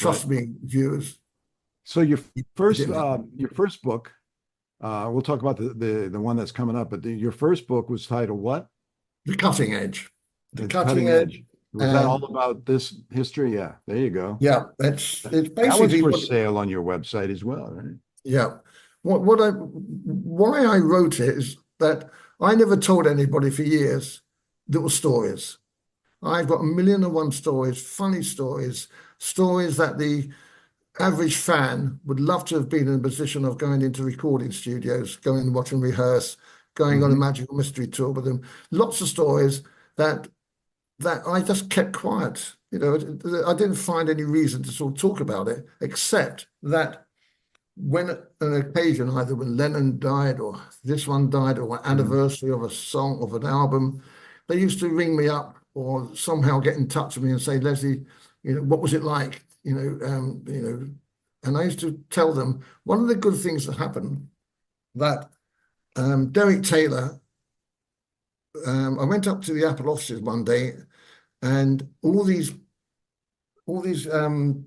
Trust me, viewers. So your It first didn't happen. your first book, we'll talk about the one that's coming up, but your first book was titled what? The cutting edge. The The cutting Cutting edge. Edge. Was that all And about this history? Yeah, there you go. yeah, it's That one's basically for what, sale on your website as well, right? yeah. Why I wrote it is that I never told anybody for years little stories. I've got a million and one stories, funny stories, stories that the average fan would love to have been in a position of going into recording studios, going and watch and rehearse, going on a Hmm. magical mystery tour with them. Lots of stories that I just kept quiet. You know, I didn't find any reason to sort of talk about it, except that when an occasion, either when Lennon died or this one died or an Hmm. anniversary of a song of an album, they used to ring me up or somehow get in touch with me and say, Leslie, you know, what was it like? And I used to tell them one of the good things that happened that Derek Taylor, I went up to the Apple offices one day and all these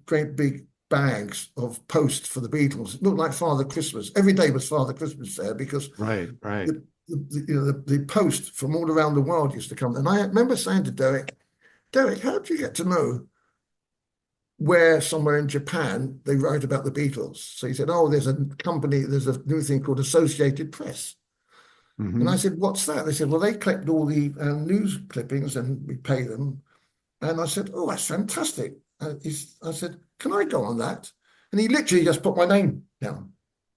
great big bags of post for the Beatles. It looked like Father Christmas. Every day was Father Christmas there because Right, right. the post from all around the world used to come. And I remember saying to Derek, Derek, how do you get to know where somewhere in Japan they write about the Beatles? So he said, oh, there's a company, there's a new thing called Associated Press. And I Hmm. said, what's that? They said, well, they collect all the news clippings and we pay them. And I said, oh, that's fantastic. I said, can I go on that? And he literally just put my name down,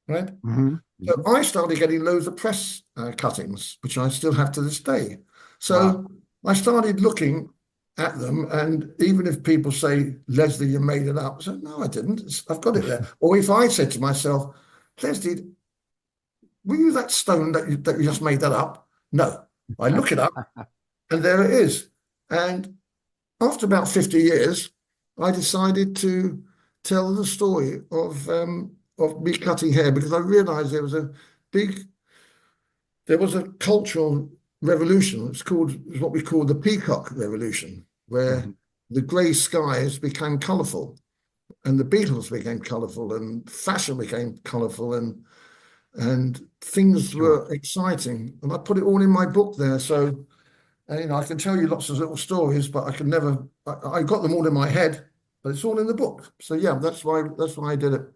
right? Hmm. So I started getting loads of press cuttings, which I still have to this day. Wow. So I started looking at them, and even if people say, Leslie, you made it up, I said, no, I didn't. I've got it there. Or if I said to myself, Leslie, were you that stone that you just made that up? No. I look it up, and there it is. And after about 50 years, I decided to tell the story of me cutting hair because I realized big, there was a cultural revolution. It's what we call the peacock revolution, where Mhm. the grey skies became colourful and the Beatles became colourful and fashion became colourful and things Sure. were exciting. And I put it all in my book there. So and, I can tell you lots of little stories, but I can never. I got them all in my head, but it's all in the book. So yeah, that's why I did it.